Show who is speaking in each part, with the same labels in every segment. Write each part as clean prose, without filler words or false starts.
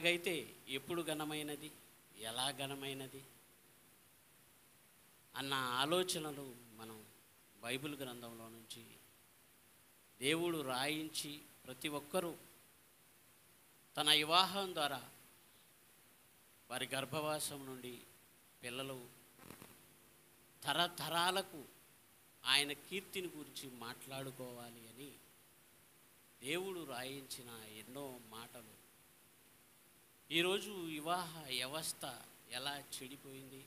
Speaker 1: అలాగైతే ఎప్పుడు ఘనమైనది, ఎలా ఘనమైనది అన్న ఆలోచనలు మనం బైబిల్ గ్రంథంలో నుంచి దేవుడు రాయించి ప్రతి ఒక్కరూ తన వివాహం ద్వారా వారి గర్భవాసం నుండి పిల్లలు తరతరాలకు ఆయన కీర్తిని గురించి మాట్లాడుకోవాలి అని దేవుడు రాయించిన ఎన్నో మాటలు ఈరోజు వివాహ వ్యవస్థ ఎలా చెడిపోయింది,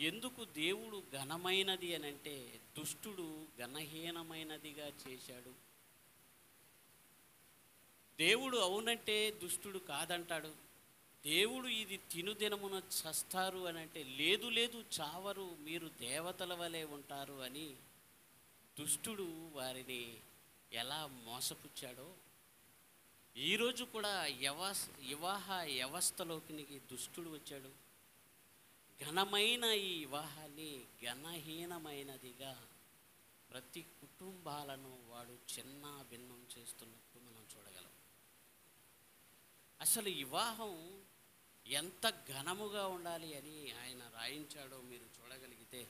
Speaker 1: ఎందుకు దేవుడు ఘనమైనది అని అంటే దుష్టుడు ఘనహీనమైనదిగా చేశాడు, దేవుడు అవునంటే దుష్టుడు కాదంటాడు, దేవుడు ఇది తినుదినమున చస్తారు అని అంటే లేదు లేదు చావరు, మీరు దేవతల వలె ఉంటారు అని దుష్టుడు వారిని ఎలా మోసపుచ్చాడో ఈరోజు కూడా వివాహ వ్యవస్థలోకి దుష్టుడు వచ్చాడు. ఘనమైన ఈ వివాహాన్ని ఘనహీనమైనదిగా ప్రతి కుటుంబాలను వాడు చిన్న భిన్నం చేస్తున్నట్టు మనం చూడగలం. అసలు వివాహం ఎంత ఘనముగా ఉండాలి అని ఆయన రాయించాడో మీరు చూడగలిగితే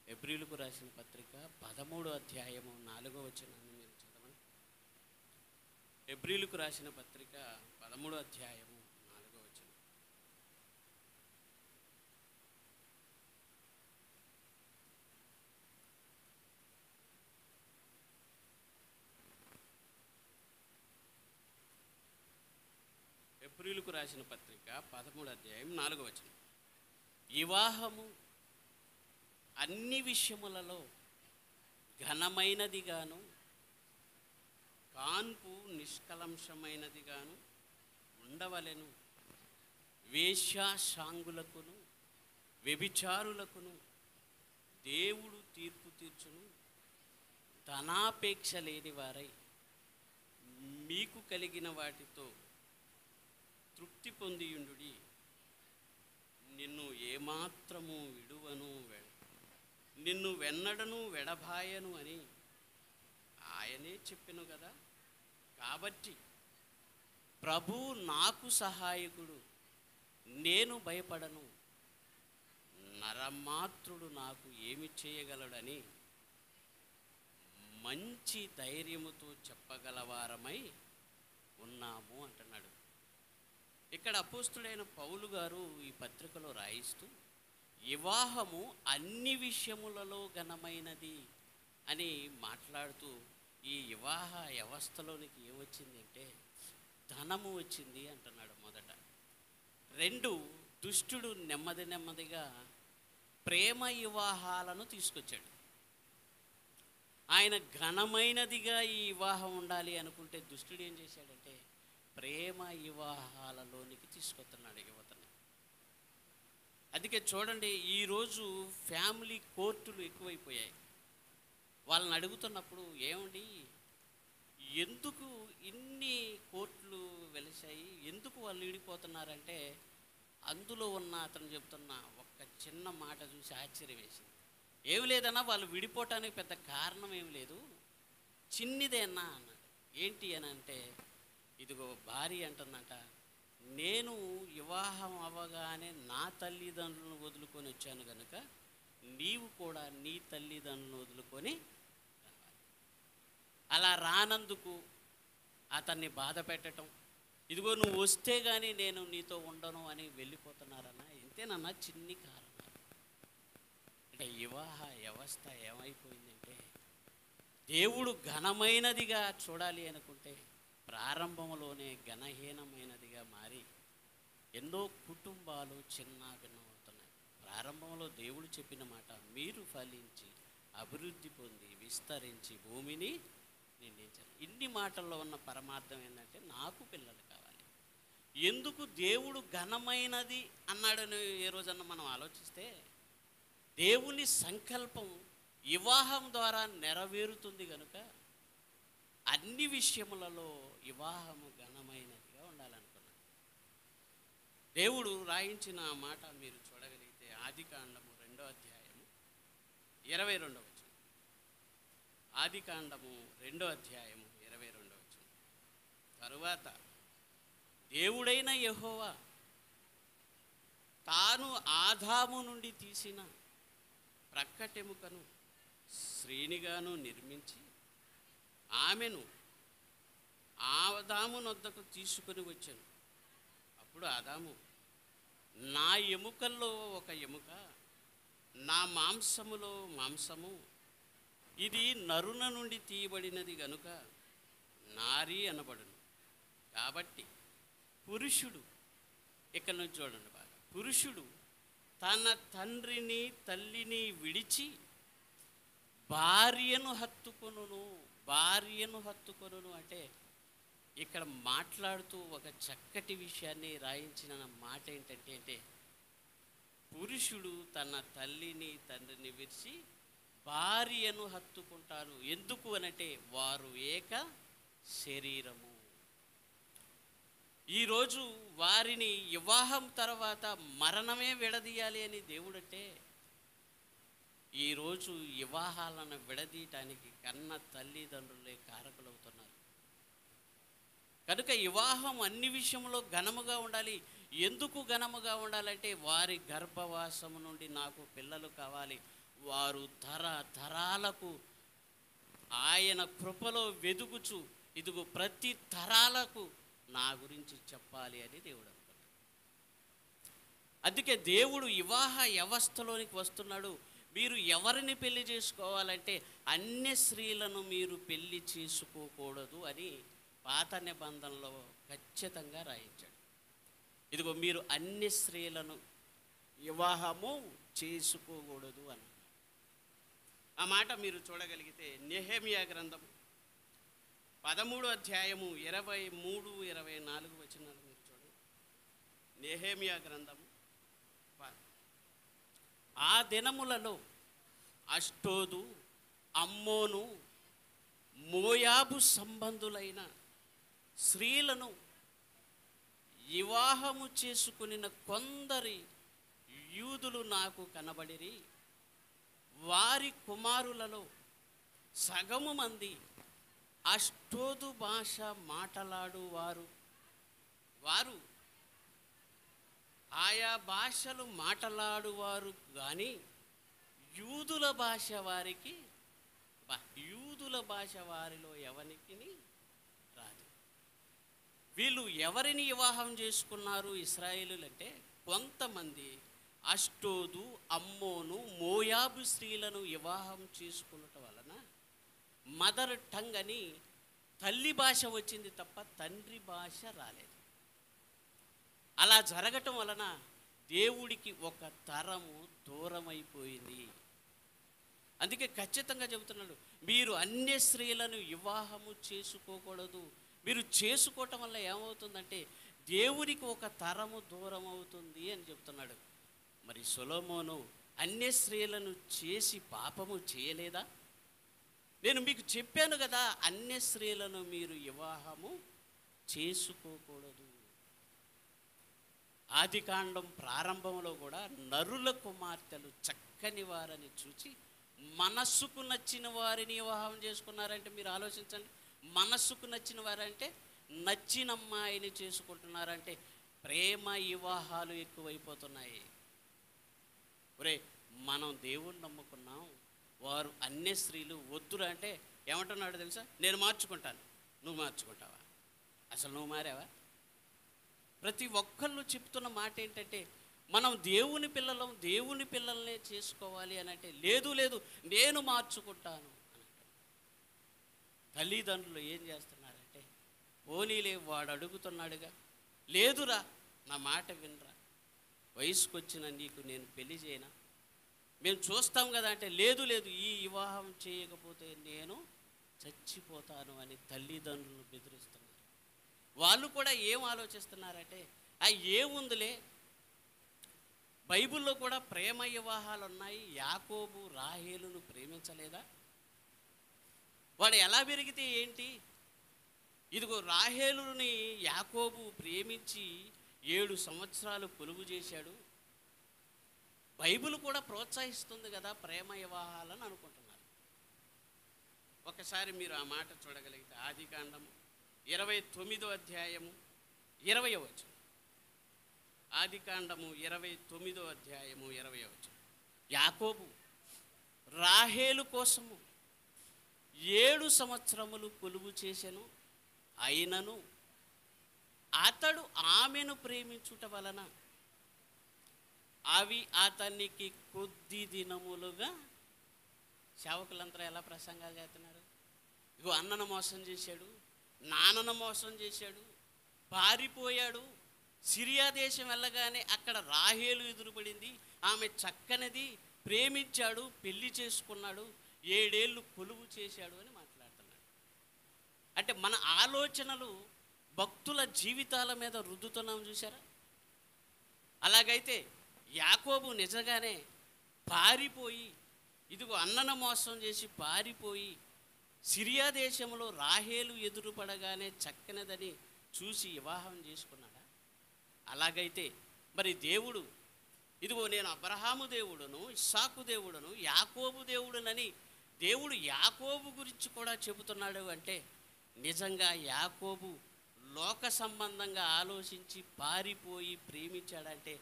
Speaker 1: ఎబ్రీలుకు రాసిన పత్రిక 13వ అధ్యాయము 4వ వచనాన్ని మీరు చదవండి. ఎబ్రీలుకు రాసిన పత్రిక 13వ అధ్యాయము 4వ వచనం. ఎబ్రీలుకు రాసిన పత్రిక 13వ అధ్యాయం 4వ వచనం. వివాహము అన్ని విషయములలో ఘనమైనదిగాను కాన్పు నిష్కలంషమైనదిగాను ఉండవలెను. వేశ్యాశాంగులకును వ్యభిచారులకును దేవుడు తీర్పు తీర్చును. ధనాపేక్ష లేని వారై మీకు కలిగిన వాటితో తృప్తి పొందియుండుడి. నిన్ను ఏమాత్రము విడువను, నిన్ను వెన్నడను వెడబాయను అని ఆయనే చెప్పెను కదా. కాబట్టి ప్రభు నాకు సహాయకుడు, నేను భయపడను, నరమాత్రుడు నాకు ఏమి చేయగలడని మంచి ధైర్యముతో చెప్పగలవారమై ఉన్నాము అంటున్నాడు. ఇక్కడ అపోస్తుడైన పౌలు గారు ఈ పత్రికలో రాయిస్తూ వివాహము అన్ని విషయములలో ఘనమైనది అని మాట్లాడుతూ ఈ వివాహ వ్యవస్థలోనికి ఏమొచ్చిందంటే ధనము వచ్చింది అంటున్నాడు మొదట. 2, దుష్టుడు నెమ్మదిగా ప్రేమ వివాహాలను తీసుకొచ్చాడు. ఆయన ఘనమైనదిగా ఈ వివాహం ఉండాలి అనుకుంటే దుష్టుడు ఏం చేశాడంటే ప్రేమ వివాహాలలోనికి తీసుకొస్తున్నాడు యువతని. అందుకే చూడండి, ఈరోజు ఫ్యామిలీ కోర్టులు ఎక్కువైపోయాయి. వాళ్ళని అడుగుతున్నప్పుడు ఏమండి ఎందుకు ఇన్ని కోర్టులు వెలిసాయి, ఎందుకు వాళ్ళు విడిపోతున్నారంటే అందులో ఉన్న అతను చెప్తున్న ఒక్క చిన్న మాట చూసి ఆశ్చర్యం వేసింది. ఏమి లేదన్నా వాళ్ళు విడిపోవటానికి పెద్ద కారణం ఏమి లేదు, చిన్నిదేనా అన్నాడు. ఏంటి అని అంటే ఇదిగో భార్య అంటుందంట, నేను వివాహం అవ్వగానే నా తల్లిదండ్రులను వదులుకొని వచ్చాను కనుక నీవు కూడా నీ తల్లిదండ్రులను వదులుకొని రావాలి. అలా రానందుకు అతన్ని బాధ పెట్టడం, ఇదిగో నువ్వు వస్తే కానీ నేను నీతో ఉండను అని వెళ్ళిపోతున్నారన్న. ఇంతేనన్నా చిన్ని కారణాలు. అంటే వివాహ వ్యవస్థ ఏమైపోయిందంటే దేవుడు ఘనమైనదిగా చూడాలి అనుకుంటే ప్రారంభంలోనే ఘనహీనమైనదిగా మారి ఎన్నో కుటుంబాలు చిన్న భిన్నమవుతున్నాయి. ప్రారంభంలో దేవుడు చెప్పిన మాట, మీరు ఫలించి అభివృద్ధి పొంది విస్తరించి భూమిని నిండించారు. ఇన్ని మాటల్లో ఉన్న పరమార్థం ఏంటంటే నాకు పిల్లలు కావాలి. ఎందుకు దేవుడు ఘనమైనది అన్నాడని ఏ రోజన్నా మనం ఆలోచిస్తే దేవుని సంకల్పం వివాహం ద్వారా నెరవేరుతుంది కనుక అన్ని విషయములలో వివాహము ఘనమైనదిగా ఉండాలనుకున్నాను. దేవుడు రాయించిన మాట మీరు చూడగలిగితే ఆదికాండము 2వ అధ్యాయము 22వ వచనం. ఆదికాండము 2వ అధ్యాయము 22వ వచనం. తరువాత దేవుడైన యెహోవా తాను ఆదాము నుండి తీసిన ప్రక్కటెముకను శ్రేణిగాను నిర్మించి ఆమెను ఆదాము నొద్దకు తీసుకొని వచ్చాను. అప్పుడు ఆదాము, నా ఎముకల్లో ఒక ఎముక, నా మాంసములో మాంసము, ఇది నరున నుండి తీయబడినది గనుక నారీ అనబడును. కాబట్టి పురుషుడు, ఇక్కడ నుంచి చూడండి బాగా, పురుషుడు తన తండ్రిని తల్లిని విడిచి భార్యను హత్తుకొనును. భార్యను హత్తుకొనును అంటే ఇక్కడ మాట్లాడుతూ ఒక చక్కటి విషయాన్ని రాయించిన మాట ఏంటంటే పురుషుడు తన తల్లిని తండ్రిని విడిచి భార్యను హత్తుకుంటారు. ఎందుకు అనంటే వారు ఏక శరీరము. ఈరోజు వారిని వివాహం తర్వాత మరణమే విడదీయాలి అని దేవుడంటే, ఈరోజు వివాహాలను విడదీయటానికి కన్న తల్లిదండ్రులే కారకులవుతున్నారు. కనుక వివాహం అన్ని విషయంలో ఘనముగా ఉండాలి. ఎందుకు ఘనముగా ఉండాలంటే వారి గర్భవాసము నుండి నాకు పిల్లలు కావాలి, వారు తరాలకు ఆయన కృపలో వెదుగుచు ఇదిగో ప్రతి తరాలకు నా గురించి చెప్పాలి అని దేవుడు అనుకున్నాడు. అందుకే దేవుడు వివాహ వ్యవస్థలోనికి వస్తున్నాడు. మీరు ఎవరిని పెళ్లి చేసుకోవాలంటే అన్య స్త్రీలను మీరు పెళ్లి చేసుకోకూడదు అని పాత నిబంధనలో ఖచ్చితంగా రాయించాడు. ఇదిగో మీరు అన్య స్త్రీలను వివాహము చేసుకోకూడదు అని ఆ మాట మీరు చూడగలిగితే నెహెమ్యా గ్రంథము 13వ అధ్యాయము 23-24 వచనాలు మీరు చూడండి. నెహెమ్యా గ్రంథము, ఆ దినములలో అష్టోదు, అమ్మోను, మోయాబు సంబంధులైన స్త్రీలను వివాహము చేసుకునిన కొందరి యూదులు నాకు కనబడిరి. వారి కుమారులలో సగము మంది అష్టోదు భాష మాటలాడు వారు ఆయా భాషలు మాటలాడువారు కానీ యూదుల భాష వారిలో ఎవరికి రాదు. వీళ్ళు ఎవరిని వివాహం చేసుకున్నారు ఇశ్రాయేలులు అంటే కొంతమంది అష్టోదు, అమ్మోను, మోయాబు స్త్రీలను వివాహం చేసుకున్నటం వలన మదర్ టంగ్ అని తల్లి భాష వచ్చింది తప్ప తండ్రి భాష రాలేదు. అలా జరగటం వలన దేవుడికి ఒక తరము దూరమైపోయింది. అందుకే ఖచ్చితంగా చెబుతున్నాడు, మీరు అన్య స్త్రీలను వివాహము చేసుకోకూడదు. మీరు చేసుకోవటం వల్ల ఏమవుతుందంటే దేవుడికి ఒక తరము దూరం అవుతుంది అని చెప్తున్నాడు. మరి సొలొమోను అన్య స్త్రీలను చేసి పాపము చేయలేదా? నేను మీకు చెప్పాను కదా, అన్య స్త్రీలను మీరు వివాహము చేసుకోకూడదు. ఆదికాండం ప్రారంభంలో కూడా నరుల కుమార్తెలు చక్కని వారని చూచి మనస్సుకు నచ్చిన వారిని వివాహం చేసుకున్నారంటే మీరు ఆలోచించండి. మనస్సుకు నచ్చిన వారంటే నచ్చిన అమ్మాయిని చేసుకుంటున్నారంటే ప్రేమ వివాహాలు ఎక్కువైపోతున్నాయి. ఒరే, మనం దేవుణ్ణి నమ్ముకున్నాం, వారు అన్య స్త్రీలు వద్దురా అంటే ఏమంటున్నాడు తెలుసా? నేను మార్చుకుంటాను. నువ్వు మార్చుకుంటావా? అసలు నువ్వు మారావా? ప్రతి ఒక్కళ్ళు చెప్తున్న మాట ఏంటంటే మనం దేవుని పిల్లల్నే చేసుకోవాలి అని అంటే లేదు నేను మార్చుకుంటాను అని. తల్లిదండ్రులు ఏం చేస్తున్నారంటే పోనీలే, వాడు అడుగుతున్నాడుగా, లేదురా నా మాట వినరా, వయసుకు వచ్చిన నీకు నేను పెళ్లి చేయనా, మేము చూస్తాం కదా అంటే లేదు ఈ వివాహం చేయకపోతే నేను చచ్చిపోతాను అని తల్లిదండ్రులు బెదిరిస్తున్నారు. వాళ్ళు కూడా ఏం ఆలోచిస్తున్నారంటే ఏముందిలే, బైబిల్లో కూడా ప్రేమ వివాహాలు ఉన్నాయి. యాకోబు రాహేలును ప్రేమించలేదా? వాడు ఎలా పెరిగితే ఏంటి? ఇదిగో రాహేలుని యాకోబు ప్రేమించి 7 సంవత్సరాలు కొలువు చేశాడు. బైబిల్ కూడా ప్రోత్సహిస్తుంది కదా ప్రేమ వివాహాలని అనుకుంటున్నారు. ఒకసారి మీరు ఆ మాట చూడగలిగితే ఆదికాండము 29వ అధ్యాయము 20వ వచనం. ఆదికాండము 29వ అధ్యాయము 20వ వచనం. యాకోబు రాహేలు కోసము 7 సంవత్సరములు కొలువు చేసెను, అయినను అతడు ఆమెను ప్రేమించుట వలన అవి అతనికి కొద్ది దినములుగా. సేవకులంతా ఎలా ప్రసంగాలు చేస్తున్నారు? ఇగో అన్నను మోసం చేశాడు, నాన్నను మోసం చేశాడు, పారిపోయాడు, సిరియా దేశం వెళ్ళగానే అక్కడ రాహేలు ఎదురుపడింది, ఆమె చక్కనిది, ప్రేమించాడు, పెళ్లి చేసుకున్నాడు, 7 ఏళ్ళు కొలువు చేశాడు అని మాట్లాడుతున్నాడు. అంటే మన ఆలోచనలు భక్తుల జీవితాల మీద రుద్దుతున్నాం, చూసారా? అలాగైతే యాకోబు నిజంగానే పారిపోయి, ఇదిగో అన్నను మోసం చేసి పారిపోయి సిరియా దేశంలో రాహేలు ఎదురుపడగానే చక్కనిదని చూసి వివాహం చేసుకున్నాడా? అలాగైతే మరి దేవుడు, ఇదిగో నేను అబ్రహాము దేవుడును, ఇస్సాకు దేవుడును, యాకోబు దేవుడునని దేవుడు యాకోబు గురించి కూడా చెబుతున్నాడు అంటే నిజంగా యాకోబు లోక సంబంధంగా ఆలోచించి పారిపోయి ప్రేమించాడంటే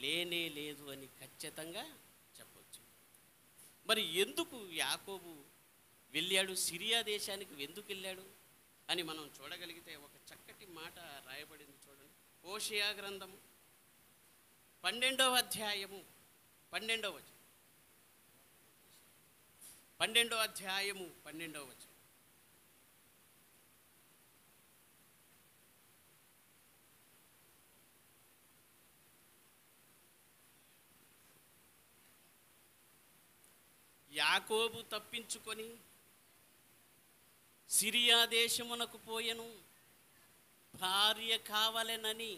Speaker 1: లేనే లేదు అని ఖచ్చితంగా చెప్పవచ్చు. మరి ఎందుకు యాకోబు వెళ్ళాడు, సిరియా దేశానికి ఎందుకు వెళ్ళాడు అని మనం చూడగలిగితే ఒక చక్కటి మాట రాయబడింది చూడండి. హోషేయ గ్రంథము 12వ అధ్యాయము 12వ వచనం. 12వ అధ్యాయము 12వ వచనం. యాకోబు తప్పించుకొని సిరియా దేశమునకు పోయెను, భార్య కావలెనని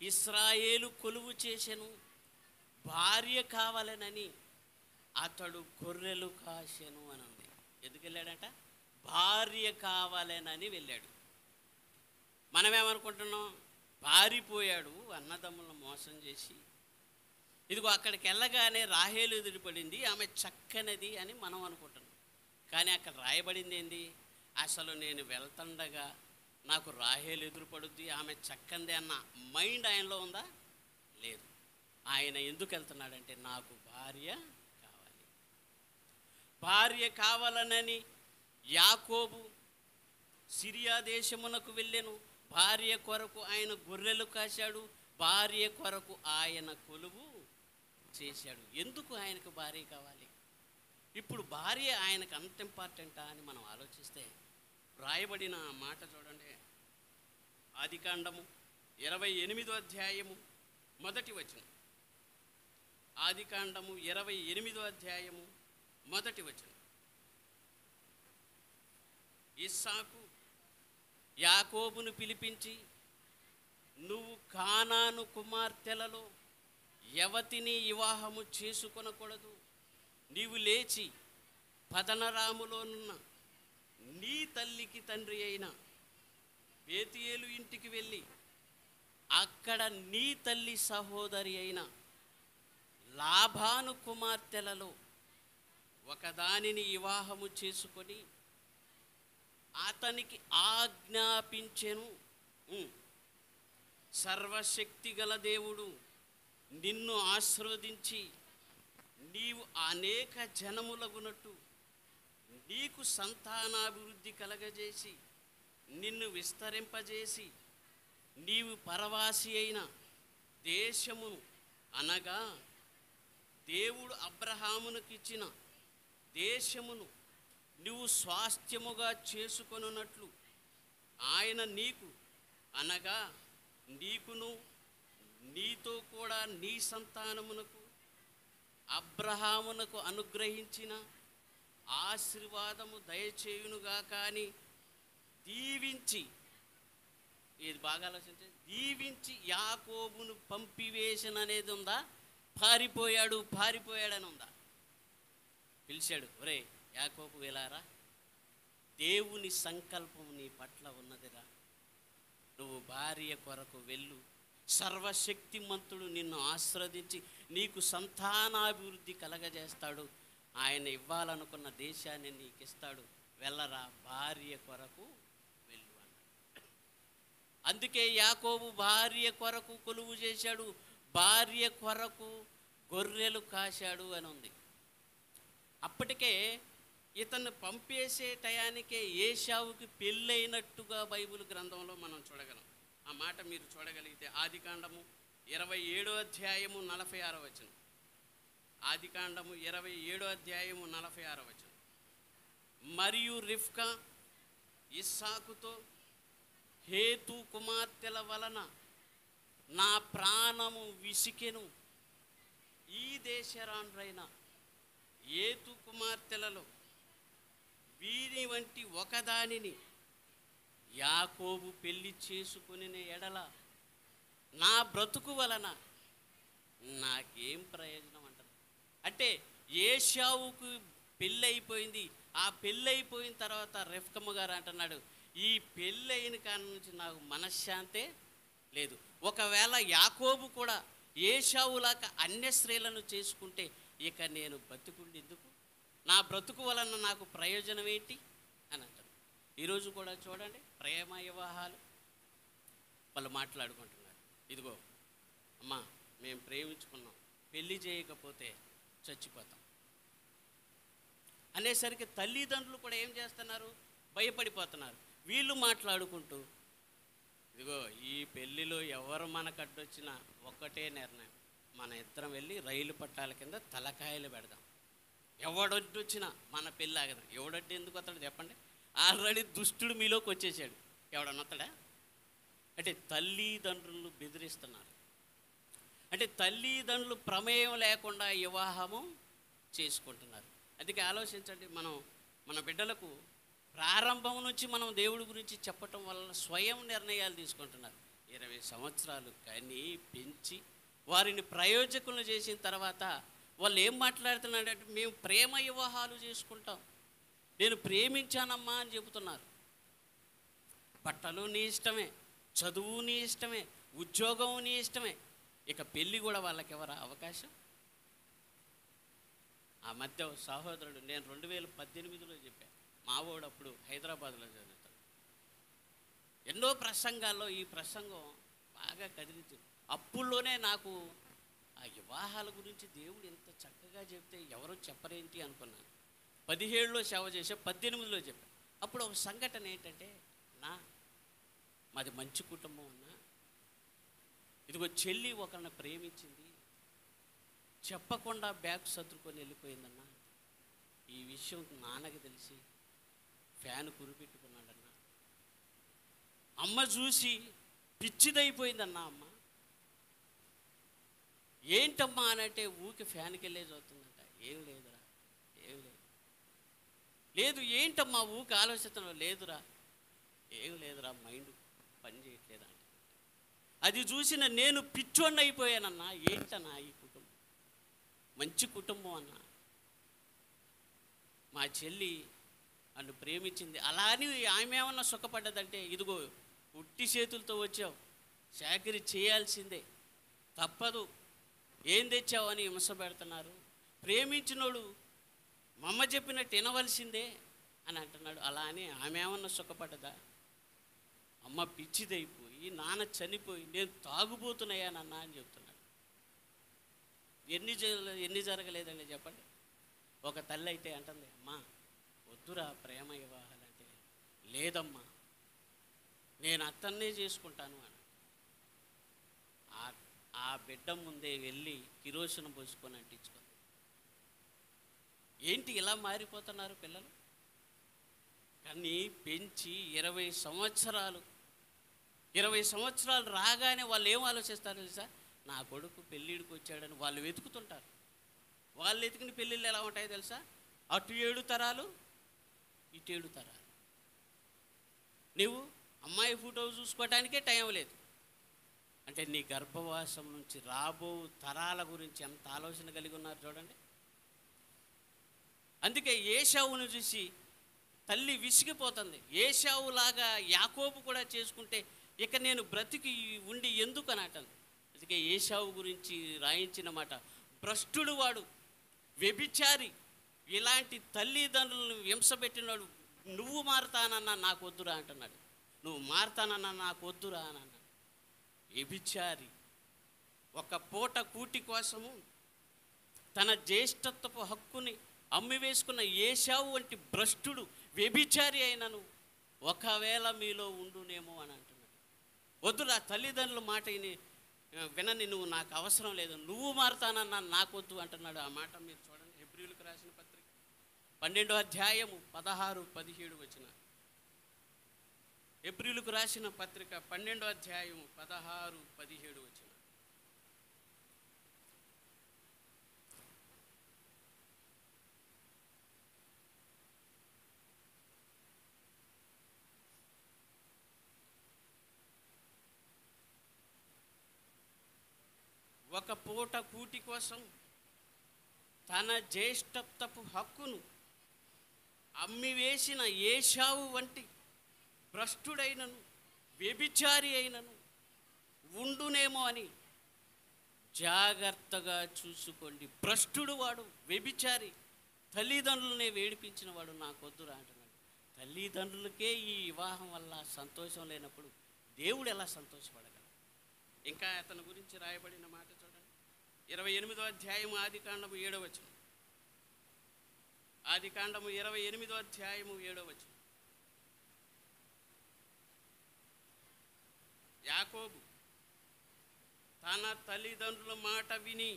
Speaker 1: ఇశ్రాయేలు కొలువు చేసెను, భార్య కావాలనని అతడు గొర్రెలు కాసెను అని ఉంది. ఎందుకు వెళ్ళాడట? భార్య కావాలనని వెళ్ళాడు. మనమేమనుకుంటున్నాం? పారిపోయాడు అన్నదమ్ములను మోసం చేసి, ఇదిగో అక్కడికి వెళ్ళగానే రాహేలు ఎదురుపడింది, ఆమె చక్కనిది అని మనం అనుకుంటున్నాం. కానీ అక్కడ రాయబడింది ఏంది? అసలు నేను వెళ్తుండగా నాకు రాహేలు ఎదురుపడుద్ది, ఆమె చక్కంది అన్న మైండ్ ఆయనలో ఉందా? లేదు. ఆయన ఎందుకు వెళ్తున్నాడంటే నాకు భార్య కావాలి. భార్య కావాలనని యాకోబు సిరియా దేశమునకు వెళ్ళెను, భార్య కొరకు ఆయన గొర్రెలు కాశాడు, భార్య కొరకు ఆయన కొలువు చేశాడు. ఎందుకు ఆయనకు భార్య కావాలి? ఇప్పుడు భార్య ఆయనకు అంత ఇంపార్టెంటా అని మనం ఆలోచిస్తే రాయబడిన మాట చూడండి. ఆదికాండము 28వ అధ్యాయము 1వ వచనం. ఆదికాండము 28వ అధ్యాయము 1వ వచనం. ఇస్సాకు యాకోబును పిలిపించి, నువ్వు కానాను కుమార్తెలలో యవతిని వివాహము చేసుకొనకూడదు, నీవు లేచి పదనరాములోనున్న నీ తల్లికి తండ్రి అయిన బేతియేలు ఇంటికి వెళ్ళి అక్కడ నీ తల్లి సహోదరి అయిన లాబాను కుమార్తెలలో ఒకదానిని వివాహము చేసుకొని అతనికి ఆజ్ఞాపించెను. సర్వశక్తి గల దేవుడు నిన్ను ఆశీర్వదించి నీవు అనేక జనములగునట్టు నీకు సంతానాభివృద్ధి కలగజేసి నిన్ను విస్తరింపజేసి నీవు పరవాసి అయిన దేశమును అనగా దేవుడు అబ్రహామునకు ఇచ్చిన దేశమును నువ్వు స్వాస్థ్యముగా చేసుకొనున్నట్లు ఆయన నీకు అనగా నీకును నీతో కూడా నీ సంతానమునకు అబ్రహామునకు అనుగ్రహించిన ఆశీర్వాదము దయచేయునుగా. కానీ దీవించి, ఇది బాగా ఆలోచించే, దీవించి యాకోబును పంపివేసిన అనేది ఉందా? పారిపోయాడని ఉందా? పిలిచాడు, ఒరే యాకోబు వెళ్ళారా, దేవుని సంకల్పం నీ పట్ల ఉన్నదిరా, నువ్వు భార్య కొరకు వెళ్ళు, సర్వశక్తిమంతుడు నిన్ను ఆశీర్వదించి నీకు సంతానాభివృద్ధి కలగజేస్తాడు, ఆయన ఇవ్వాలనుకున్న దేశాన్ని నీకు ఇస్తాడు, వెళ్ళరా, భార్య కొరకు వెళ్ళు అన్నాడు. అందుకే యాకోబు భార్య కొరకు కొలువు చేశాడు, భార్య కొరకు గొర్రెలు కాశాడు అని ఉంది. అప్పటికే ఇతన్ని పంపేసే టయానికే ఏశావుకి పెళ్ళైనట్టుగా బైబిల్ గ్రంథంలో మనం చూడగలం. ఆ మాట మీరు చూడగలిగితే ఆదికాండము 27 ఆదికాండము 27 మరియు రిఫ్కా ఇస్సాకుతో, హేతు కుమార్తెల వలన నా ప్రాణము విసికెను, ఈ దేశరాండ్రైన హేతు కుమార్తెలలో వీరి వంటి ఒకదానిని యాకోబు పెళ్లి చేసుకుని ఎడల నా బ్రతుకు వలన నాకేం ప్రయోజనం అంటారు. అంటే ఏశావుకు పెళ్ళి అయిపోయింది. ఆ పెళ్ళి అయిపోయిన తర్వాత రెఫ్కమ్మ గారు అంటున్నాడు, ఈ పెళ్ళి అయిన కారణం నుంచి నాకు మనశ్శాంతే లేదు. ఒకవేళ యాకోబు కూడా ఏశావులాగా అన్య స్త్రీలను చేసుకుంటే ఇక నేను బతుకుండేందుకు, నా బ్రతుకు వలన నాకు ప్రయోజనం ఏంటి అని అంటారు. ఈరోజు కూడా చూడండి, ప్రేమ వివాహాలు వాళ్ళు మాట్లాడుకుంటున్నారు. ఇదిగో అమ్మా, మేము ప్రేమించుకున్నాం, పెళ్లి చేయకపోతే చచ్చిపోతాం అనేసరికి తల్లిదండ్రులు కూడా ఏం చేస్తున్నారు, భయపడిపోతున్నారు. వీళ్ళు మాట్లాడుకుంటూ, ఇదిగో ఈ పెళ్ళిలో ఎవరు మనకు అడ్డొచ్చినా ఒక్కటే నిర్ణయం, మన ఇద్దరం వెళ్ళి రైలు పట్టాల కింద తలకాయలు పెడదాం, ఎవడొడ్డొచ్చినా మన పెళ్ళి ఆగదాం. ఎవడొడ్డు ఎందుకు వస్తాడు చెప్పండి? ఆల్రెడీ దుష్టుడు మీలోకి వచ్చేసాడు, ఎవడన్నా వస్తాడా? అంటే తల్లిదండ్రులు బెదిరిస్తున్నారు. అంటే తల్లిదండ్రులు ప్రమేయం లేకుండా వివాహము చేసుకుంటున్నారు. అందుకే ఆలోచించండి, మన బిడ్డలకు ప్రారంభం నుంచి మనం దేవుడి గురించి చెప్పటం వల్ల స్వయం నిర్ణయాలు తీసుకుంటున్నారు. 20 సంవత్సరాలు కని పెంచి వారిని ప్రయోజకులను చేసిన తర్వాత వాళ్ళు ఏం మాట్లాడుతున్నారంటే, మేము ప్రేమ వివాహాలు చేసుకుంటాం, నేను ప్రేమించానమ్మా అని చెబుతున్నారు. బట్టలు నీ ఇష్టమే, చదువు నీ ఇష్టమే, ఉద్యోగం నీ ఇష్టమే, ఇక పెళ్ళి కూడా వాళ్ళకి ఎవరా అవకాశం? ఆ మధ్య సహోదరుడు, నేను 2018లో చెప్పాను, మావోడు అప్పుడు హైదరాబాద్లో చదువుతాడు. ఎన్నో ప్రసంగాల్లో ఈ ప్రసంగం బాగా కదిలించింది. అప్పుల్లోనే నాకు ఆ వివాహాల గురించి దేవుడు ఎంత చక్కగా చెప్తే ఎవరో చెప్పరేంటి అనుకున్నాను. 17లో సేవ చేసే, 18లో చెప్పాను. అప్పుడు ఒక సంఘటన ఏంటంటే, మాది మంచి కుటుంబం అన్నా, ఇదిగో చెల్లి ఒకరిని ప్రేమించింది, చెప్పకుండా బ్యాగ్ సర్దుకొని వెళ్ళిపోయిందన్నా, ఈ విషయం నాన్నకి తెలిసి ఫ్యాన్ కురిపెట్టుకున్నాడన్నా, అమ్మ చూసి పిచ్చిదైపోయిందన్నా. అమ్మ ఏంటమ్మా అని అంటే, ఊకి ఫ్యాన్కి వెళ్ళే చదువుతుందంట. ఏం లేదురా, ఏం లేదు. లేదు ఏంటమ్మా ఊకి ఆలోచిస్తున్నావు? లేదురా, ఏం లేదురా, మైండ్ పని చేయట్లేదా అంటే, అది చూసిన నేను పిచ్చోడిని అయిపోయానన్నా. ఏంటన్నా ఈ కుటుంబం, మంచి కుటుంబం అన్నా, మా చెల్లి నన్ను ప్రేమించింది, అలా అని ఆమె ఏమన్నా సుఖపడ్డదంటే, ఇదిగో ఉట్టి చేతులతో వచ్చావు, చాకరీ చేయాల్సిందే, తప్పదు, ఏం తెచ్చావు అని హింస పెడుతున్నారు. ప్రేమించినోడు మమ్మ చెప్పినట్టు వినవలసిందే అని అంటున్నాడు. అలా అని ఆమె ఏమన్నా సుఖపడ్డదా? అమ్మ పిచ్చిదైపోయి, నాన్న చనిపోయి, నేను తాగుబోతున్నాయానన్నా అని చెప్తున్నాడు. ఎన్ని జరగలేదండి చెప్పండి? ఒక తల్లి అయితే అంటుంది, అమ్మా వద్దురా ప్రేమ వివాహాలంటే. లేదమ్మా, నేను అతన్నే చేసుకుంటాను అని ఆ బిడ్డ ముందే వెళ్ళి కిరోసిన్ పోసుకొని అంటించుకుంది. ఏంటి ఇలా మారిపోతున్నారు పిల్లలు? కానీ పెంచి 20 సంవత్సరాలు రాగానే వాళ్ళు ఏం ఆలోచిస్తారు తెలుసా? నా కొడుకు పెళ్ళిడికి వచ్చాడని వాళ్ళు వెతుకుతుంటారు. వాళ్ళు వెతికిన పెళ్ళిళ్ళు ఎలా ఉంటాయో తెలుసా? అటు 7 తరాలు, ఇటు 7 తరాలు. నువ్వు అమ్మాయి ఫోటో చూసుకోవటానికే టైం లేదు. అంటే నీ గర్భవాసం నుంచి రాబో తరాల గురించి ఎంత ఆలోచన కలిగి ఉన్నారు చూడండి. అందుకే ఏశావును చూసి తల్లి విసిగిపోతుంది. ఏశావులాగా యాకోబు కూడా చేసుకుంటే ఇక నేను బ్రతికి ఉండి ఎందుకు అని అంటుంది. అందుకే ఏశావు గురించి రాయించిన మాట, భ్రష్టుడు వాడు, వ్యభిచారి, ఇలాంటి తల్లిదండ్రులను హింస పెట్టినాడు, నువ్వు మారుతానన్నా నాకు వద్దురా అంటున్నాడు. నువ్వు మారతానన్నా నాకు వద్దురా అని అన్నాడు. వ్యభిచారి, ఒక పూట కూటి కోసము తన జ్యేష్ఠత్వపు హక్కుని అమ్మివేసుకున్న ఏశావు వంటి భ్రష్టుడు, వ్యభిచారి అయినను ఒకవేళ మీలో ఉండునేమో అని అంటున్నాడు. వద్దురా, తల్లిదండ్రుల మాట వినని నువ్వు, నాకు అవసరం లేదు, నువ్వు మారతానన్నా నాకు వద్దు అంటున్నాడు. ఆ మాట మీరు చూడండి, హెబ్రీయులకు రాసిన పత్రిక 12వ అధ్యాయము 16-17 వచనం. హెబ్రీయులకు రాసిన పత్రిక 12వ అధ్యాయము 16-17 వచనం. ఒక పూట కూటి కోసం తన జ్యేష్ఠత్వపు హక్కును అమ్మివేసిన ఏశావు వంటి భ్రష్టుడైనను వ్యభిచారి అయినను ఉండునేమో అని జాగ్రత్తగా చూసుకోండి. భ్రష్టుడు వాడు, వ్యభిచారి, తల్లిదండ్రులనే వేడిపించిన వాడు నాకొద్దురా అంటున్నాడు. తల్లిదండ్రులకే ఈ వివాహం వల్ల సంతోషం లేనప్పుడు దేవుడు ఎలా సంతోషపడగలడు? ఇంకా అతని గురించి రాయబడిన మాట చూడండి, 28వ అధ్యాయము ఆదికాండము 7వ వచనం. ఆదికాండము 28వ అధ్యాయము 7వ వచనం. యాకోబు తన తల్లిదండ్రుల మాట విని,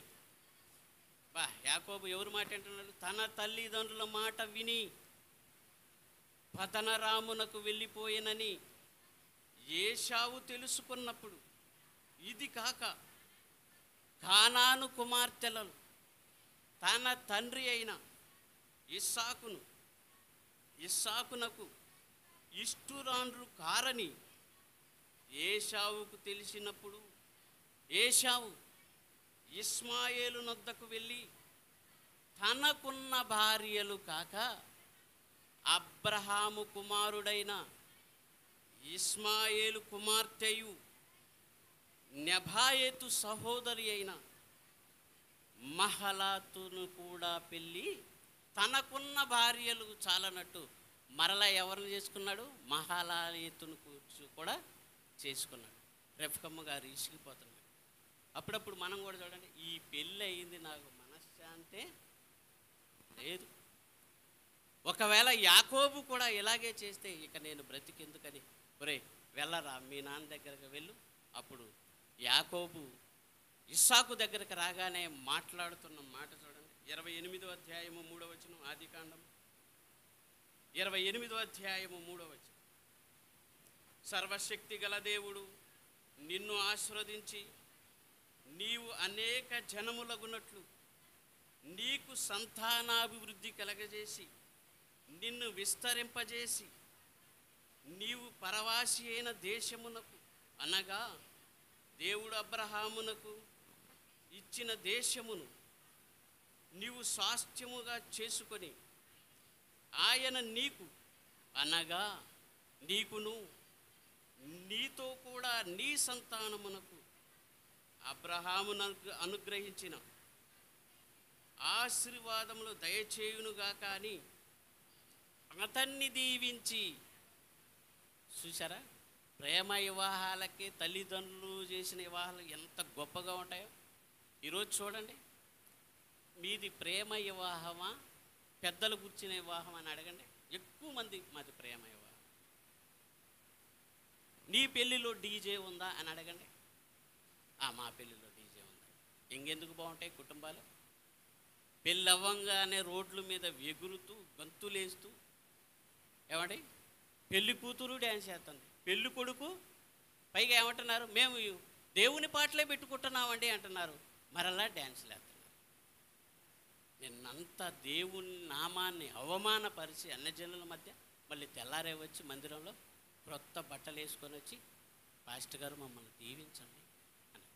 Speaker 1: యాకోబు ఎవరి మాట అంటున్నాడు? తన తల్లిదండ్రుల మాట విని పతనరామునకు వెళ్ళిపోయినని ఏశావు తెలుసుకున్నప్పుడు, ఇది కాక కానాను కుమార్తెలను తన తండ్రి అయిన ఇస్సాకునకు ఇష్టురాండ్రు కారని ఏశావుకు తెలిసినప్పుడు, ఏశావు ఇస్మాయేలు నొద్దకు వెళ్ళి తనకున్న భార్యలు కాక అబ్రహాము కుమారుడైన ఇస్మాయేలు కుమార్తెయు నెబాయోతు సహోదరి అయిన మహలాతును కూడా పెళ్ళి తనకున్న భార్యలు చాలనట్టు మరలా ఎవరిని చేసుకున్నాడు? మహలాతును కూడా చేసుకున్నాడు. రెఫకమ్మ గారు ఇసిగిపోతున్నాడు. అప్పుడప్పుడు మనం కూడా చూడండి, ఈ పెళ్ళి అయింది, నాకు మనశ్శాంతే లేదు. ఒకవేళ యాకోబు కూడా ఇలాగే చేస్తే ఇక నేను బ్రతికెందుకని, ఒరే వెళ్ళరా మీ నాన్న దగ్గరకు వెళ్ళు. అప్పుడు యాకోబు ఇస్సాకు దగ్గరకు రాగానే మాట్లాడుతున్న మాట చూడండి, 28వ అధ్యాయము 3వ వచనం. ఆదికాండం 28వ అధ్యాయము 3వ వచనం. సర్వశక్తి గల దేవుడు నిన్ను ఆశీర్వదించి నీవు అనేక జనములగునట్లు నీకు సంతానాభివృద్ధి కలగజేసి నిన్ను విస్తరింపజేసి నీవు పరవాసి అయిన దేశమునకు, అనగా దేవుడు అబ్రహామునకు ఇచ్చిన దేశమును నీవు స్వాస్థ్యముగా చేసుకొని ఆయన నీకు, అనగా నీకును నీతో కూడా నీ సంతానమునకు అబ్రహామునకు అనుగ్రహించిన ఆశీర్వాదములు దయచేయునుగా. కానీ అతన్ని దీవించి, చూసారా ప్రేమ వివాహాలకి తల్లిదండ్రులు చేసిన వివాహాలు ఎంత గొప్పగా ఉంటాయో. ఈరోజు చూడండి, మీది ప్రేమ వివాహమా పెద్దలు కూర్చునే వివాహం అని అడగండి, ఎక్కువ మంది మాది ప్రేమ వివాహం. నీ పెళ్ళిలో డీజే ఉందా అని అడగండి, మా పెళ్ళిలో డీజే ఉంది. ఇంకెందుకు బాగుంటాయి కుటుంబాలు? పెళ్ళి అవ్వంగానే రోడ్ల మీద ఎగురుతూ గంతులేస్తూ, ఏమండి పెళ్లి కూతురు డ్యాన్స్ చేస్తుంది, పెళ్ళి కొడుకు పైగా ఏమంటున్నారు, మేము దేవుని పాటలే పెట్టుకుంటున్నామండి అంటున్నారు, మరలా డ్యాన్స్లు వేస్తున్నారు. నిన్నంతా దేవుని నామాన్ని అవమానపరిచి అన్యజనుల మధ్య మళ్ళీ తెల్లారే వచ్చి మందిరంలో క్రొత్త బట్టలు వేసుకొని వచ్చి, పాస్టర్ గారు మమ్మల్ని దీవించండి అని.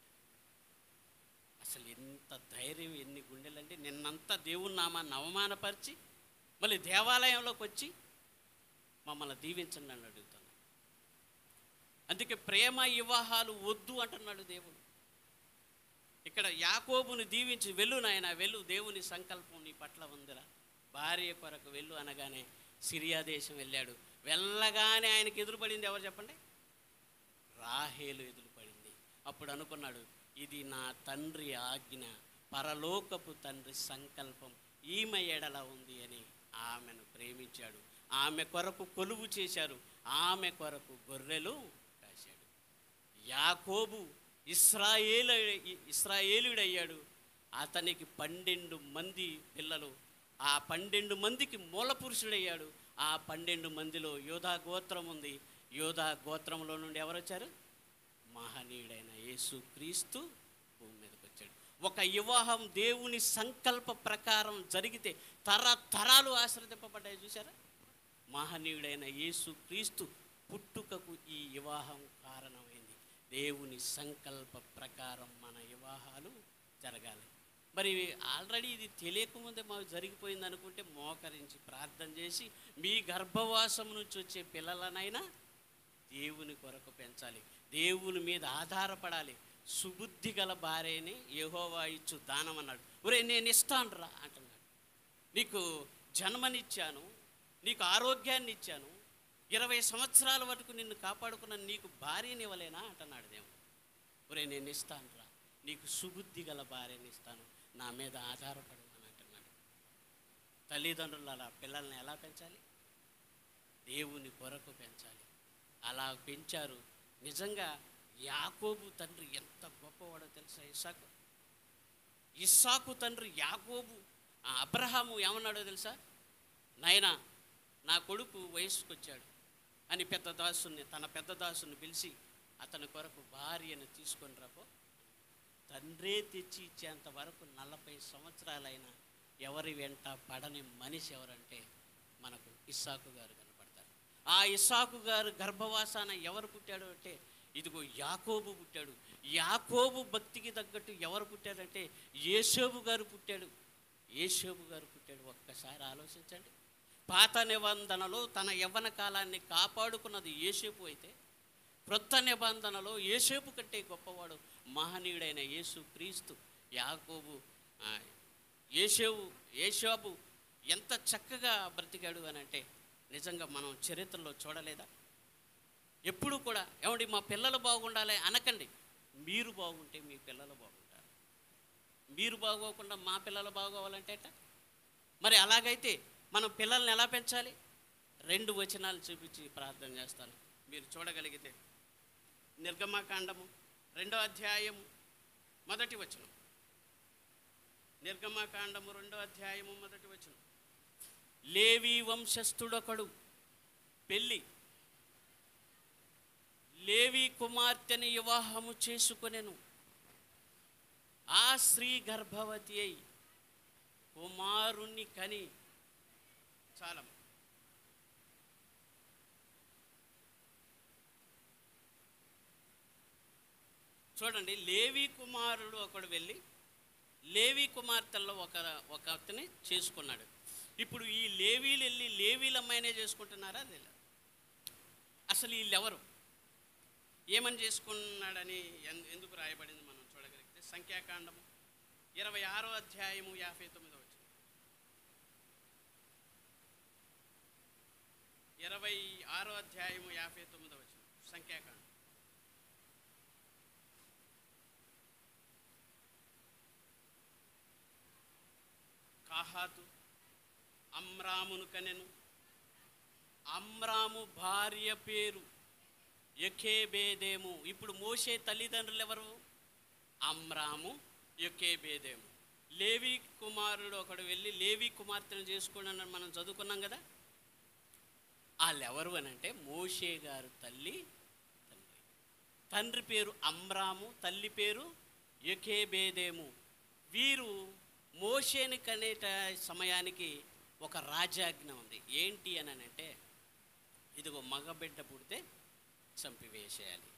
Speaker 1: అసలు ఎంత ధైర్యం, ఎన్ని గుండెలండి! నిన్నంతా దేవుని నామాన్ని అవమానపరిచి మళ్ళీ దేవాలయంలోకి వచ్చి మమ్మల్ని దీవించండి అని అడుగుతున్నాడు. అందుకే ప్రేమ వివాహాలు వద్దు అంటున్నాడు దేవుడు. ఇక్కడ యాకోబుని దీవించి, వెళ్ళు నాయన వెళ్ళు, దేవుని సంకల్పం నీ పట్ల ఉందిరా, భార్య కొరకు వెళ్ళు అనగానే సిరియా దేశం వెళ్ళాడు. వెళ్ళగానే ఆయనకి ఎదురుపడింది ఎవరు చెప్పండి? రాహేలు ఎదురుపడింది. అప్పుడు అనుకున్నాడు, ఇది నా తండ్రి ఆజ్ఞ, పరలోకపు తండ్రి సంకల్పం, ఈమె ఎడల ఉంది అని ఆమెను ప్రేమించాడు. ఆమె కొరకు కొలువు చేశారు, ఆమె కొరకు గొర్రెలు కాశాడు. యాకోబు ఇశ్రాయేలుడయ్యాడు. అతనికి 12 మంది పిల్లలు. ఆ 12 మందికి మూల పురుషుడయ్యాడు. ఆ 12 మందిలో యోధా గోత్రం ఉంది. యోధా గోత్రంలో నుండి ఎవరు వచ్చారు? మహనీయుడైన యేసు క్రీస్తు భూమి మీదకి వచ్చాడు. ఒక వివాహం దేవుని సంకల్ప ప్రకారం జరిగితే తరతరాలు ఆశ్రదింపబడ్డాయి. చూసారా? మహనీయుడైన యేసు క్రీస్తు పుట్టుకకు ఈ వివాహం కారణమైంది. దేవుని సంకల్ప ప్రకారం మన వివాహాలు జరగాలి. మరి ఆల్రెడీ ఇది తెలియకముందే మాకు జరిగిపోయింది అనుకుంటే మోకరించి ప్రార్థన చేసి మీ గర్భవాసం నుంచి వచ్చే పిల్లలనైనా దేవుని కొరకు పెంచాలి, దేవుని మీద ఆధారపడాలి. సుబుద్ధి గల భార్యని యెహోవా ఇచ్చు దానం అన్నాడు. ఒరే నేను ఇస్తాను రా అంటున్నాడు. నీకు జన్మనిచ్చాను, నీకు ఆరోగ్యాన్ని ఇచ్చాను, 20 సంవత్సరాల వరకు నిన్ను కాపాడుకున్న నీకు భార్యని ఇవ్వలేనా అంటున్నాడు దేవుడు. ఒరే నేను ఇస్తాను రా, నీకు సుబుద్ధి గల భార్యని ఇస్తాను, నా మీద ఆధారపడు అని అంటున్నాడు. తల్లిదండ్రులు అలా పిల్లల్ని ఎలా పెంచాలి? దేవుని కొరకు పెంచాలి. అలా పెంచారు. నిజంగా యాకోబు తండ్రి ఎంత గొప్పవాడో తెలుసా? ఇస్సాకు తండ్రి యాకోబు. అబ్రహాము ఏమన్నాడో తెలుసా? నాయనా నా కొడుకు వయసుకు వచ్చాడు అని తన పెద్ద దాసుని పిలిచి అతని కొరకు భార్యను తీసుకొని రాపో. తండ్రే తెచ్చి ఇచ్చేంత వరకు 40 సంవత్సరాలైనా ఎవరి వెంట పడని మనిషి ఎవరంటే మనకు ఇస్సాకు గారు కనపడతారు. ఆ ఇస్సాకు గారు గర్భవాసాన ఎవరు పుట్టాడు అంటే ఇదిగో యాకోబు పుట్టాడు. యాకోబు భక్తికి తగ్గట్టు ఎవరు పుట్టాడంటే యేషోబు గారు పుట్టాడు. యేషోబు గారు పుట్టాడు. ఒక్కసారి ఆలోచించండి. పాత నిబంధనలో తన యవ్వన కాలాన్ని కాపాడుకున్నది యేషోబు అయితే, క్రొత్త నిబంధనలో యేషోబు కంటే గొప్పవాడు మహనీయుడైన యేసు క్రీస్తు. యేషోబు ఎంత చక్కగా బ్రతికాడు అని అంటే నిజంగా మనం చరిత్రలో చూడలేదా? ఎప్పుడు కూడా ఏమండి మా పిల్లలు బాగుండాలి అనకండి. మీరు బాగుంటే మీ పిల్లలు బాగుంటారు. మీరు బాగోకుండా మా పిల్లలు బాగోవాలంటే మరి అలాగైతే మనం పిల్లల్ని ఎలా పెంచాలి? 2 వచనాలు చూపించి ప్రార్థన చేస్తాను. మీరు చూడగలిగితే నిర్గమకాండము 2వ అధ్యాయము 1వ వచనం. నిర్గమకాండము 2వ అధ్యాయము 1వ వచనం. లేవి వంశస్థుడొకడు పెళ్ళి లేవి కుమార్తెని వివాహము చేసుకొనెను. ఆ స్త్రీ గర్భవతి అయి కుమారుణ్ణి కని చాలా చూడండి. లేవి కుమారుడు ఒకడు వెళ్ళి లేవి కుమార్తెల్లో ఒక అతని చేసుకున్నాడు. ఇప్పుడు ఈ లేవీలు వెళ్ళి లేవీలమ్మాయినే చేసుకుంటున్నారా? లేదా? అసలు వీళ్ళెవరు? ఏమని చేసుకున్నాడని ఎందుకు రాయబడింది మనం చూడగలిగితే సంఖ్యాకాండము 26వ అధ్యాయము 59వ వచనం. 26వ అధ్యాయము 59వ వచనం సంఖ్యాకాండం. కాహాతు అమ్రామును కనెను. అమ్రాము భార్య పేరు యొకేబేదేము. ఇప్పుడు మోషే తల్లిదండ్రులు ఎవరు? అమ్రాము, యొకేబేదేము. లేవి కుమారుడు ఒకడు వెళ్ళి లేవి కుమార్తెను చేసుకున్నానని మనం చదువుకున్నాం కదా. వాళ్ళెవరు అని అంటే మోషే గారు తండ్రి. తండ్రి పేరు అమ్రాము, తల్లి పేరు యొకేబేదేము. వీరు మోషేని కనేట సమయానికి ఒక రాజాజ్ఞ ఉంది. ఏంటి అని అంటే ఇదిగో మగబిడ్డ పుడితే చంపివేసేయాలి.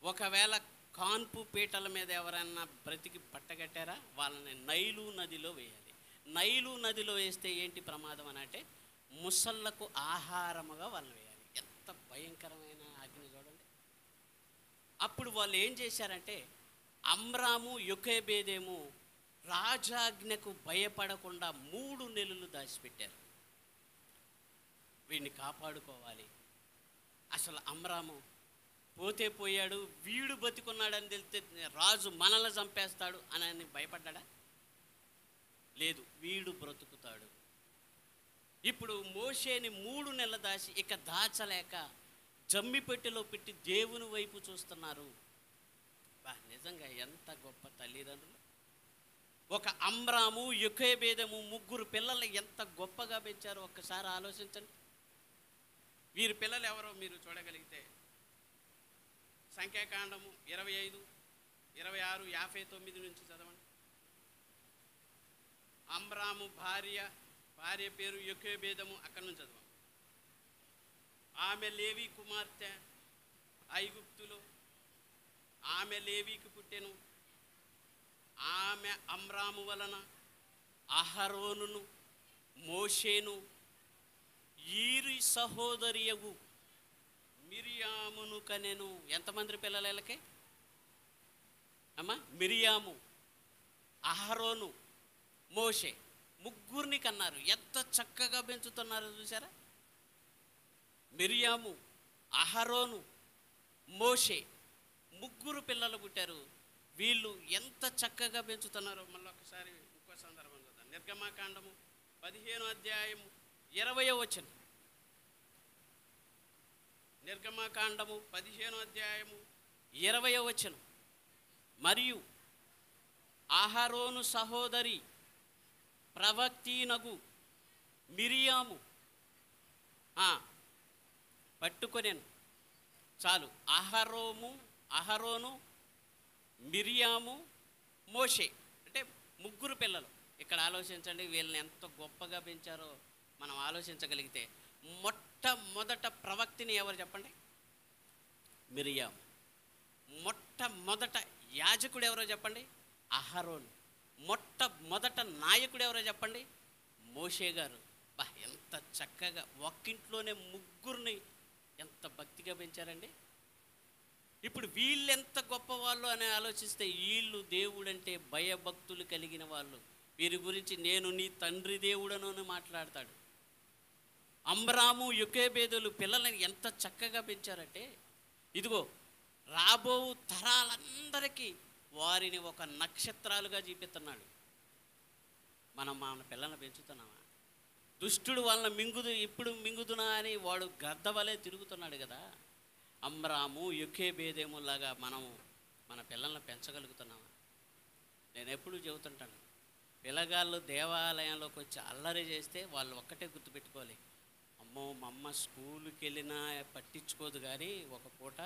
Speaker 1: ఒకవేళ కాన్పు పీటల మీద ఎవరైనా బ్రతికి పట్టగట్టారా వాళ్ళని నైలు నదిలో వేయాలి. నైలు నదిలో వేస్తే ఏంటి ప్రమాదం అని అంటే ముసళ్లకు ఆహారముగా వాళ్ళని వేయాలి. ఎంత భయంకరమైన ఆజ్ఞ చూడండి. అప్పుడు వాళ్ళు ఏం చేశారంటే అమ్రాము యొకేబేదేము రాజాజ్ఞకు భయపడకుండా 3 నెలలు దాచిపెట్టారు. వీడిని కాపాడుకోవాలి. అసలు అమ్రాము పోతే పోయాడు, వీడు బతికున్నాడని తెలిస్తే రాజు మనల్ని చంపేస్తాడు అని భయపడ్డా? లేదు, వీడు బ్రతుకుతాడు. ఇప్పుడు మోషేని 3 నెలల దాచి ఇక దాచలేక జమ్మిపెట్టెలో పెట్టి దేవుని వైపు చూస్తున్నారు. నిజంగా ఎంత గొప్ప తల్లిదండ్రులు! ఒక అమ్రాము, యోకేబేదము, 3 పిల్లల్ని ఎంత గొప్పగా పెంచారో ఒక్కసారి ఆలోచించండి. వీరి పిల్లలు ఎవరో మీరు చూడగలిగితే సంఖ్యాకాండము 25, 26, 59 నుంచి చదవండి. అమ్రాము భార్య పేరు యోకేబేదము, అక్కడి నుంచి చదవండి. ఆమె లేవి కుమార్తె ఐగుప్తులో, ఆమె లేవికి పుట్టెను. ఆమె అమ్రాము వలన అహరోనును మోషేను ఈరి సహోదరియగు మిరియామును కనెను. ఎంతమంది పిల్లలకి అమ్మా? మిరియాము, అహరోను, మోషే, 3 కన్నారు. ఎంత చక్కగా పెంచుతున్నారో చూసారా? మిరియాము, అహరోను, మోషే, 3 పిల్లలు పుట్టారు. వీళ్ళు ఎంత చక్కగా పెంచుతున్నారో మళ్ళీ ఒకసారి ఇంకో సందర్భం చూద్దాం. నిర్గమాకాండము 15వ అధ్యాయము 20వ వచనం. నిర్గమాకాండము 15వ అధ్యాయము 20వ వచనం. మరియు అహరోను సహోదరి ప్రవక్తీనగు మిరియాము పట్టుకొనెను. చాలు. అహరోను, మిరియాము, మోషే అంటే 3 పిల్లలు. ఇక్కడ ఆలోచించండి, వీళ్ళని ఎంత గొప్పగా పెంచారో మనం ఆలోచించగలిగితే. మొట్టమొదట ప్రవక్తిని ఎవరు చెప్పండి? మిరియాము. మొట్టమొదట యాజకుడు ఎవరో చెప్పండి? అహరోను. మొట్టమొదట నాయకుడు ఎవరో చెప్పండి? మోషే గారు. ఎంత చక్కగా ఒక్కింట్లోనే 3 ఎంత భక్తిగా పెంచారండి. ఇప్పుడు వీళ్ళెంత గొప్ప వాళ్ళు అని ఆలోచిస్తే, వీళ్ళు దేవుడంటే భయభక్తులు కలిగిన వాళ్ళు. వీరి గురించి నేను నీ తండ్రి దేవుడను అని మాట్లాడతాడు. అమ్రాము, యోకేబేదులు పిల్లలని ఎంత చక్కగా పెంచారంటే, ఇదిగో రాబో తరాలందరికీ వారిని ఒక నక్షత్రాలుగా చూపిస్తున్నాడు. మన పిల్లల్ని పెంచుతున్నామా? దుష్టుడు వాళ్ళని ఇప్పుడు మింగుదునా అని వాడు గద్ద వలె తిరుగుతున్నాడు కదా. అమ్రాము, యోకేబేదేములాగా మన పిల్లల్ని పెంచగలుగుతున్నామా? నేను ఎప్పుడు చెబుతుంటాను, పిల్లగాళ్ళు దేవాలయంలోకి వచ్చి అల్లరి చేస్తే వాళ్ళు ఒక్కటే గుర్తుపెట్టుకోవాలి. అమ్మో, మా అమ్మ స్కూల్కి వెళ్ళినా పట్టించుకోదు, కానీ ఒక పూట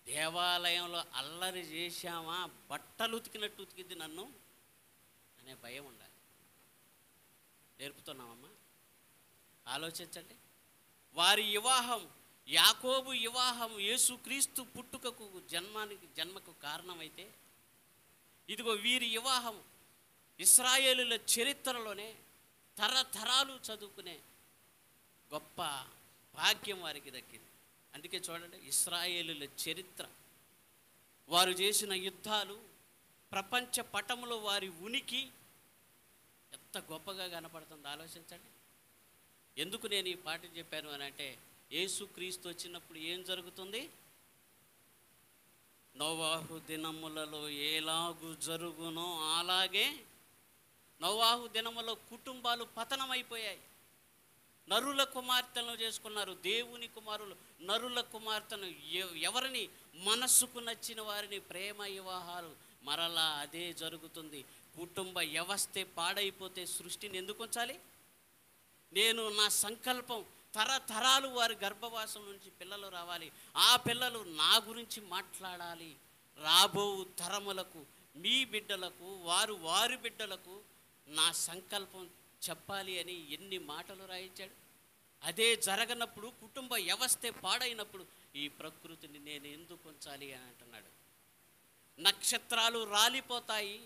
Speaker 1: దేవాలయంలో అల్లరి చేశామా బట్టలు ఉతికినట్టు ఉతికిద్ది నన్ను అనే భయం ఉండాలి. నేర్పుతున్నామమ్మా? ఆలోచించండి. వారి వివాహం, యాకోబు వివాహం యేసుక్రీస్తు పుట్టుకకు జన్మకు కారణమైతే, ఇదిగో వీరి వివాహం ఇశ్రాయేలుల చరిత్రలోనే తరతరాలు చదువుకునే గొప్ప భాగ్యం వారికి దక్కింది. అందుకే చూడండి, ఇశ్రాయేలుల చరిత్ర, వారు చేసిన యుద్ధాలు, ప్రపంచ పటంలో వారి ఉనికి ఎంత గొప్పగా కనపడుతుందో ఆలోచించండి. ఎందుకు నేను ఈ పాట చెప్పాను అని అంటే, యేసుక్రీస్తు వచ్చినప్పుడు ఏం జరుగుతుంది? నోవాహు దినములలో ఎలాగు జరుగునో అలాగే నోవాహు దినములో కుటుంబాలు పతనమైపోయాయి. నరుల కుమార్తెలను చేసుకున్నారు. దేవుని కుమారులు నరుల కుమార్తెను, ఎవరిని? మనస్సుకు నచ్చిన వారిని ప్రేమ వివాహాలు. మరలా అదే జరుగుతుంది. కుటుంబ వ్యవస్థే పాడైపోతే సృష్టిని ఎందుకు ఉంచాలి? నేను నా సంకల్పం, తరతరాలు వారి గర్భవాసం నుంచి పిల్లలు రావాలి. ఆ పిల్లలు నా గురించి మాట్లాడాలి. రాబో తరములకు, మీ బిడ్డలకు, వారి బిడ్డలకు నా సంకల్పం చెప్పాలి అని ఎన్ని మాటలు రాయించాడు. అదే జరగనప్పుడు, కుటుంబ వ్యవస్థే పాడైనప్పుడు ఈ ప్రకృతిని నేను ఎందుకు ఉంచాలి అని అంటున్నాడు. నక్షత్రాలు రాలిపోతాయి.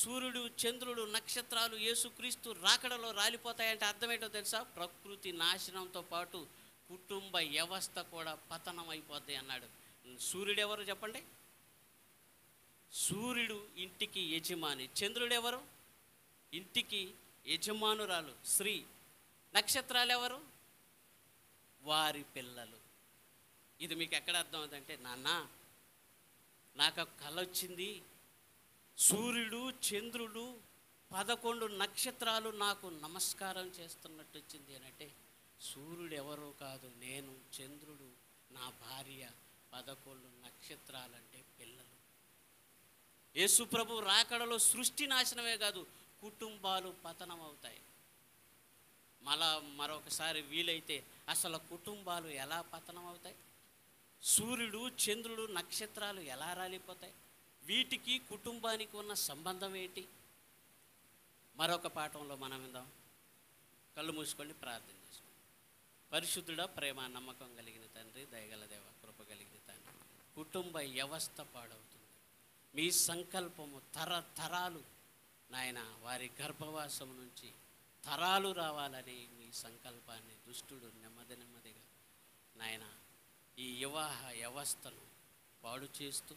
Speaker 1: సూర్యుడు, చంద్రుడు, నక్షత్రాలు యేసుక్రీస్తు రాకడలో రాలిపోతాయి. అంటే అర్థం ఏంటో తెలుసా? ప్రకృతి నాశనంతో పాటు కుటుంబ వ్యవస్థ కూడా పతనం అయిపోద్ది అన్నాడు. సూర్యుడు ఎవరు చెప్పండి? సూర్యుడు ఇంటికి యజమాని. చంద్రుడు ఎవరు? ఇంటికి యజమానురాలు స్త్రీ. నక్షత్రాలు ఎవరు? వారి పిల్లలు. ఇది మీకు ఎక్కడ అర్థం అవుతుందంటే, నాన్న నాకు ఒక కల వచ్చింది, సూర్యుడు చంద్రుడు 11 నక్షత్రాలు నాకు నమస్కారం చేస్తున్నట్టు వచ్చింది అని అంటే, సూర్యుడు ఎవరో కాదు, నేను, చంద్రుడు, నా భార్య, 11 నక్షత్రాలంటే పిల్లలు. యేసు ప్రభు రాకడలో సృష్టి నాశనమే కాదు, కుటుంబాలు పతనం అవుతాయి. మరొకసారి వీలైతే అసలు కుటుంబాలు ఎలా పతనం అవుతాయి? సూర్యుడు చంద్రుడు నక్షత్రాలు ఎలా రాలిపోతాయి? వీటికి కుటుంబానికి ఉన్న సంబంధం ఏంటి? మరొక పాఠంలో మనం విందాం. కళ్ళు మూసుకొని ప్రార్థన చేసుకోండి. పరిశుద్ధుడా, ప్రేమ నమ్మకం కలిగిన తండ్రి, దయగల దేవ, కృప కలిగిన తండ్రి, కుటుంబ వ్యవస్థ పాడవుతుంది. మీ సంకల్పము తరతరాలు నాయన, వారి గర్భవాసం నుంచి తరాలు రావాలని మీ సంకల్పాన్ని దుష్టుడు నెమ్మదిగా నాయన ఈ వివాహ వ్యవస్థను పాడు చేస్తూ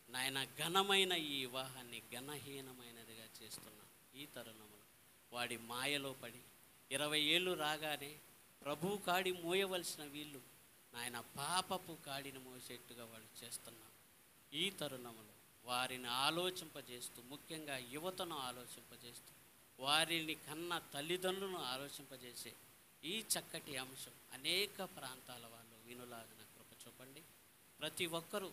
Speaker 1: నాయన ఘనమైన ఈ వివాహాన్ని ఘనహీనమైనదిగా చేస్తున్నా ఈ తరుణంలో వాడి మాయలో పడి 20 ఏళ్ళు రాగానే ప్రభు కాడి మోయవలసిన వీళ్ళు నాయన పాపపు కాడిని మోసేట్టుగా వాళ్ళు చేస్తున్నారు. ఈ తరుణంలో వారిని ఆలోచింపజేస్తూ, ముఖ్యంగా యువతను ఆలోచింపజేస్తూ, వారిని కన్న తల్లిదండ్రులను ఆలోచింపజేసే ఈ చక్కటి అంశం అనేక ప్రాంతాల వాళ్ళు వినులాగిన కృప చూపండి. ప్రతి ఒక్కరూ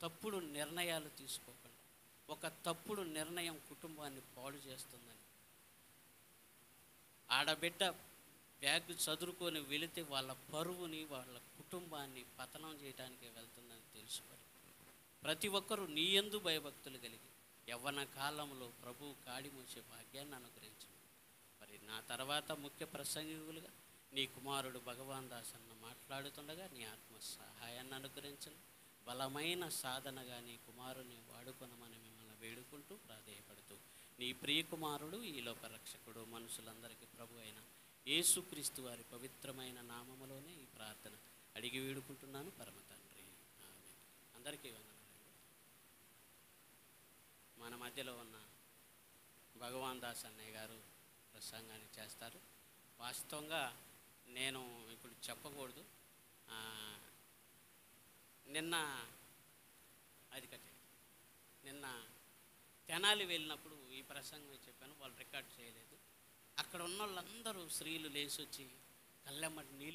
Speaker 1: తప్పుడు నిర్ణయాలు తీసుకోకండి. ఒక తప్పుడు నిర్ణయం కుటుంబాన్ని పాడు చేస్తుందని, ఆడబిడ్డ బ్యాగ్ చదువుకొని వెళితే వాళ్ళ పరువుని, వాళ్ళ కుటుంబాన్ని పతనం చేయడానికి వెళ్తుందని తెలుసుకోవాలి. ప్రతి ఒక్కరూ నీ యందు భయభక్తులు కలిగి యవ్వన కాలంలో ప్రభు కాడి మోసే భాగ్యాన్ని అనుగ్రహించు. మరి నా తర్వాత ముఖ్య ప్రసంగికులుగా నీ కుమారుడు భగవాన్ దాస్ అన్న మాట్లాడుతుండగా నీ ఆత్మ సహాయాన్ని అనుగ్రహించండి. బలమైన సాధనగా నీ కుమారుని వాడుకొనమని మిమ్మల్ని వేడుకుంటూ ప్రాధేయపడుతూ, నీ ప్రియ కుమారుడు ఈ లోక రక్షకుడు మనుషులందరికీ ప్రభు అయిన యేసుక్రీస్తు వారి పవిత్రమైన నామములోనే ఈ ప్రార్థన అడిగి వేడుకుంటున్నాను పరమ తండ్రి. ఆమేన్. అందరికీ వందనాలు. మన మధ్యలో ఉన్న భగవాన్ దాస్ అన్నయ్య గారు ప్రసంగాన్ని చేస్తారు. వాస్తవంగా నేను ఇప్పుడు చెప్పకూడదు. నిన్న తెనాలి వెళ్ళినప్పుడు ఈ ప్రసంగం చెప్పాను. వాళ్ళు రికార్డ్ చేయలేదు. అక్కడ ఉన్న వాళ్ళందరూ స్త్రీలు లేచి వచ్చి కళ్ళెమ్మటి నీళ్ళు